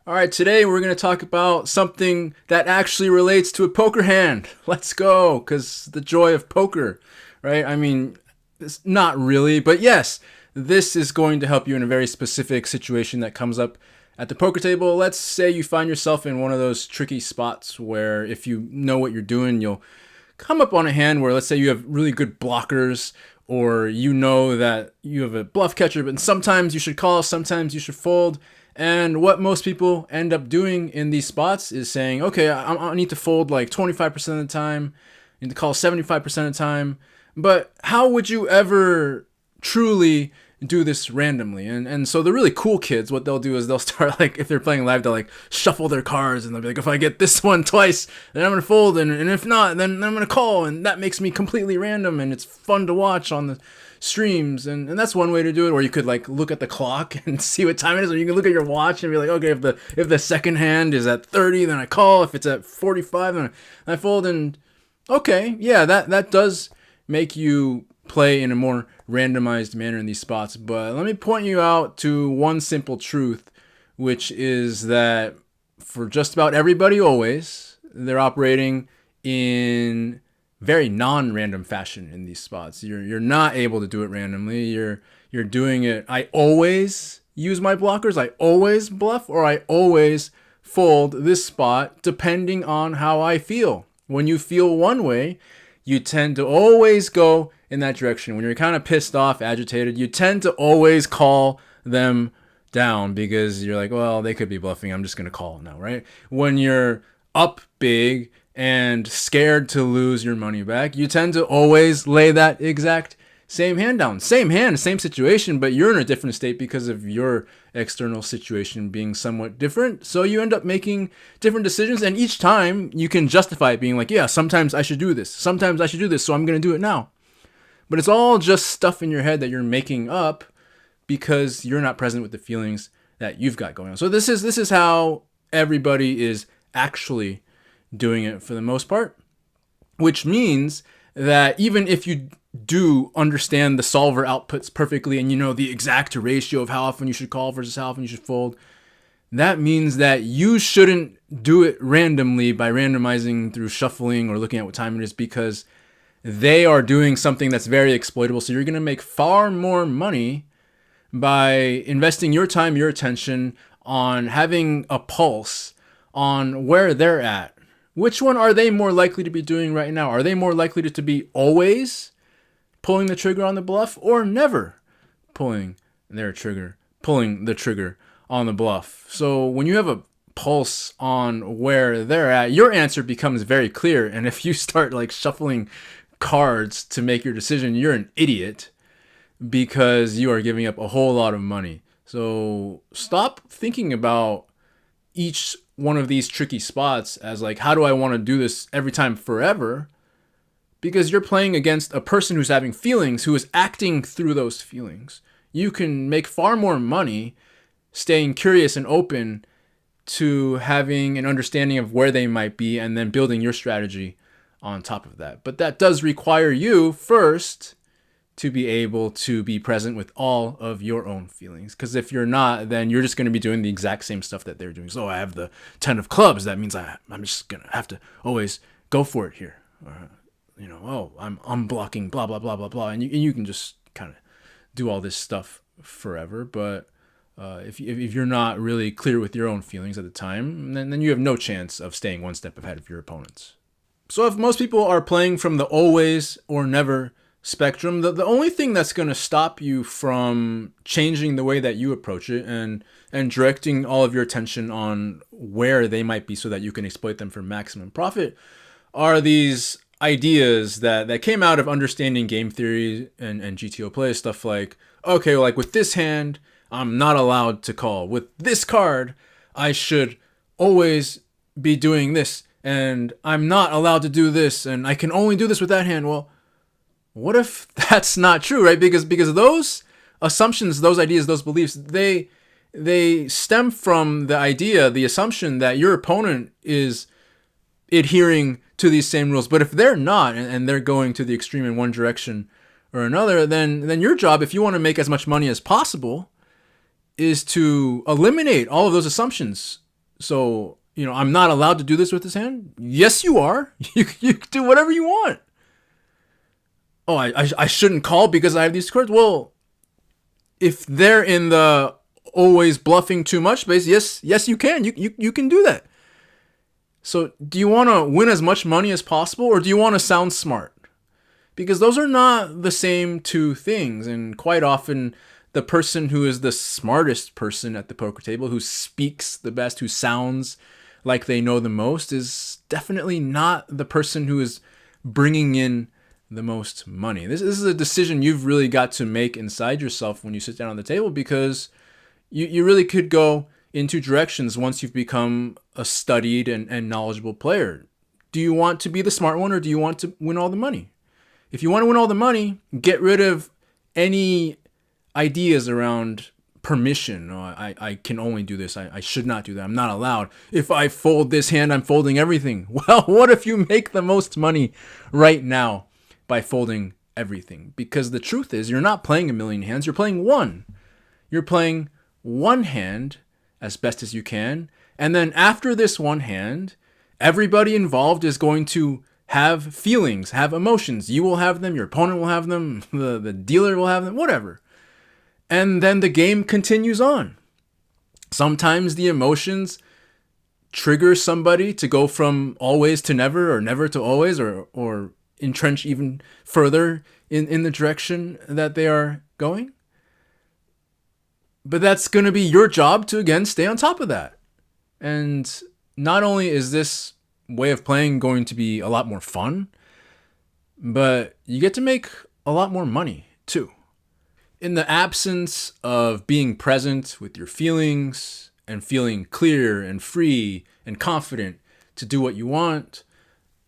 All right, today we're going to talk about something that actually relates to a poker hand. Let's go, because the joy of poker, right? I mean, it's not really, but yes, this is going to help you in a very specific situation that comes up at the poker table. Let's say you find yourself in one of those tricky spots where if you know what you're doing, you'll come up on a hand where, let's say, you have really good blockers, or you know that you have a bluff catcher, but sometimes you should call, sometimes you should fold. And what most people end up doing in these spots is saying, okay, I need to fold like 25% of the time, I need to call 75% of the time. But how would you ever truly do this randomly? And so the really cool kids, what they'll do is they'll start, like, if they're playing live, they'll like shuffle their cards and they'll be like, if I get this one twice, then I'm gonna fold, and if not, then I'm gonna call, and that makes me completely random, and it's fun to watch on the streams. And that's one way to do it. Or you could like look at the clock and see what time it is, or you can look at your watch and be like, okay, if the second hand is at 30, then I call. If it's at 45, then I fold. And okay, yeah, that does make you play in a more randomized manner in these spots. But let me point you out to one simple truth, which is that for just about everybody, always, they're operating in very non-random fashion in these spots. You're not able to do it randomly. You're doing it. I always use my blockers. I always bluff, or I always fold this spot depending on how I feel. When you feel one way, you tend to always go in that direction. When you're kind of pissed off, agitated, you tend to always call them down because you're like, well, they could be bluffing. I'm just going to call now, right? When you're up big and scared to lose your money back, you tend to always lay that exact same hand down. Same hand, same situation, but you're in a different state because of your external situation being somewhat different. So you end up making different decisions, and each time you can justify it being like, yeah, sometimes I should do this. Sometimes I should do this, so I'm going to do it now. But it's all just stuff in your head that you're making up because you're not present with the feelings that you've got going on. So this is how everybody is actually doing it for the most part, which means that even if you do understand the solver outputs perfectly and you know the exact ratio of how often you should call versus how often you should fold, that means that you shouldn't do it randomly by randomizing through shuffling or looking at what time it is, because they are doing something that's very exploitable. So you're going to make far more money by investing your time, your attention on having a pulse on where they're at. Which one are they more likely to be doing right now? Are they more likely to be always pulling the trigger on the bluff, or never pulling the trigger on the bluff? So when you have a pulse on where they're at, your answer becomes very clear. And if you start like shuffling cards to make your decision, you're an idiot because you are giving up a whole lot of money. So stop thinking about each one of these tricky spots as like, how do I want to do this every time forever? Because you're playing against a person who's having feelings, who is acting through those feelings. You can make far more money staying curious and open to having an understanding of where they might be and then building your strategy on top of that. But that does require you first to be able to be present with all of your own feelings. Because if you're not, then you're just going to be doing the exact same stuff that they're doing. So I have the 10 of clubs. That means I'm just going to have to always go for it here. Or, I'm unblocking, blah, blah, blah, blah, blah. And you can just kind of do all this stuff forever. But if you're not really clear with your own feelings at the time, then you have no chance of staying one step ahead of your opponents. So if most people are playing from the always or never spectrum, the only thing that's going to stop you from changing the way that you approach it and directing all of your attention on where they might be so that you can exploit them for maximum profit are these ideas that came out of understanding game theory and GTO play. Stuff like, okay, like with this hand, I'm not allowed to call. With this card, I should always be doing this, and I'm not allowed to do this, and I can only do this with that hand. Well, what if that's not true, right? Because those assumptions, those ideas, those beliefs, they stem from the assumption that your opponent is adhering to these same rules. But if they're not, and they're going to the extreme in one direction or another, then your job, if you want to make as much money as possible, is to eliminate all of those assumptions So, I'm not allowed to do this with this hand? Yes, you are. You can do whatever you want. Oh, I shouldn't call because I have these cards? Well, if they're in the always bluffing too much space, yes, you can. You can do that. So do you want to win as much money as possible, or do you want to sound smart? Because those are not the same two things. And quite often, the person who is the smartest person at the poker table, who speaks the best, who sounds like they know the most, is definitely not the person who is bringing in the most money. This is a decision you've really got to make inside yourself when you sit down on the table, because you really could go in two directions once you've become a studied and knowledgeable player. Do you want to be the smart one, or do you want to win all the money? If you want to win all the money, get rid of any ideas around permission. Oh, I can only do this. I should not do that. I'm not allowed. If I fold this hand, I'm folding everything. Well, what if you make the most money right now by folding everything? Because the truth is, you're not playing a million hands. You're playing one. You're playing one hand as best as you can. And then after this one hand, everybody involved is going to have feelings, have emotions. You will have them, your opponent will have them, the dealer will have them, whatever. And then the game continues on. Sometimes the emotions trigger somebody to go from always to never, or never to always, or entrench even further in the direction that they are going. But that's going to be your job to, again, stay on top of that. And not only is this way of playing going to be a lot more fun, but you get to make a lot more money too. In the absence of being present with your feelings and feeling clear and free and confident to do what you want,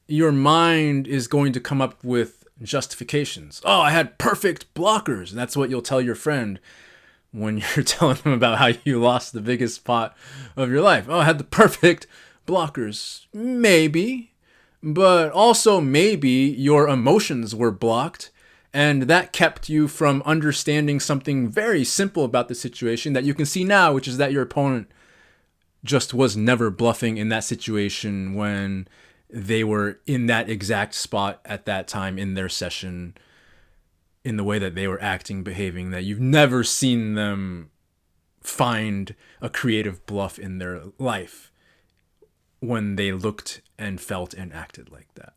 your mind is going to come up with justifications. Oh, I had perfect blockers. And that's what you'll tell your friend when you're telling them about how you lost the biggest pot of your life. Oh, I had the perfect blockers. Maybe, but also maybe your emotions were blocked, and that kept you from understanding something very simple about the situation that you can see now, which is that your opponent just was never bluffing in that situation when they were in that exact spot at that time in their session, in the way that they were acting, behaving, that you've never seen them find a creative bluff in their life when they looked and felt and acted like that.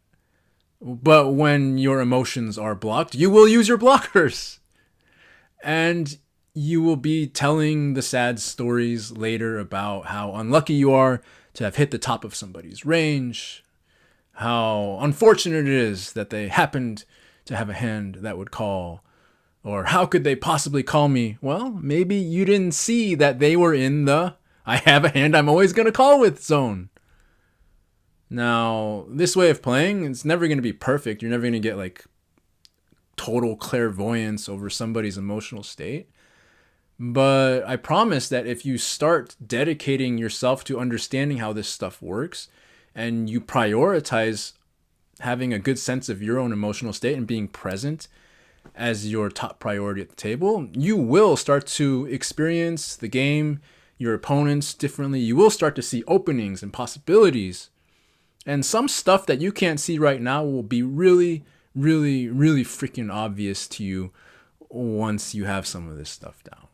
But when your emotions are blocked, you will use your blockers. And you will be telling the sad stories later about how unlucky you are to have hit the top of somebody's range, how unfortunate it is that they happened to have a hand that would call, or how could they possibly call me? Well, maybe you didn't see that they were in the I have a hand I'm always going to call with zone. Now, this way of playing, it's never going to be perfect. You're never going to get like total clairvoyance over somebody's emotional state. But I promise that if you start dedicating yourself to understanding how this stuff works, and you prioritize having a good sense of your own emotional state and being present as your top priority at the table, you will start to experience the game, your opponents differently. You will start to see openings and possibilities. And some stuff that you can't see right now will be really, really, really freaking obvious to you once you have some of this stuff down.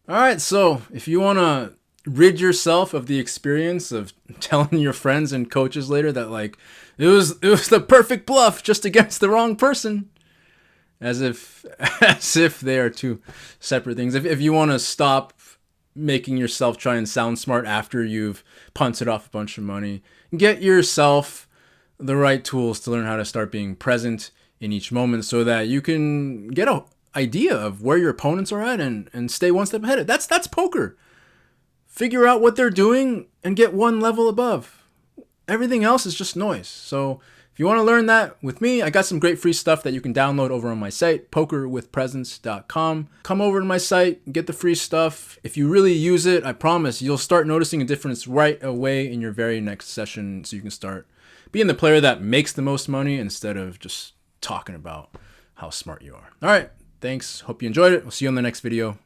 All right, so if you want to rid yourself of the experience of telling your friends and coaches later that like it was the perfect bluff just against the wrong person, as if they are two separate things. If you want to stop making yourself try and sound smart after you've punted off a bunch of money, get yourself the right tools to learn how to start being present in each moment so that you can get an idea of where your opponents are at and stay one step ahead. That's poker. Figure out what they're doing and get one level above. Everything else is just noise. So if you want to learn that with me, I got some great free stuff that you can download over on my site, pokerwithpresence.com. Come over to my site, get the free stuff. If you really use it, I promise you'll start noticing a difference right away in your very next session, so you can start being the player that makes the most money instead of just talking about how smart you are. All right, thanks. Hope you enjoyed it. We'll see you on the next video.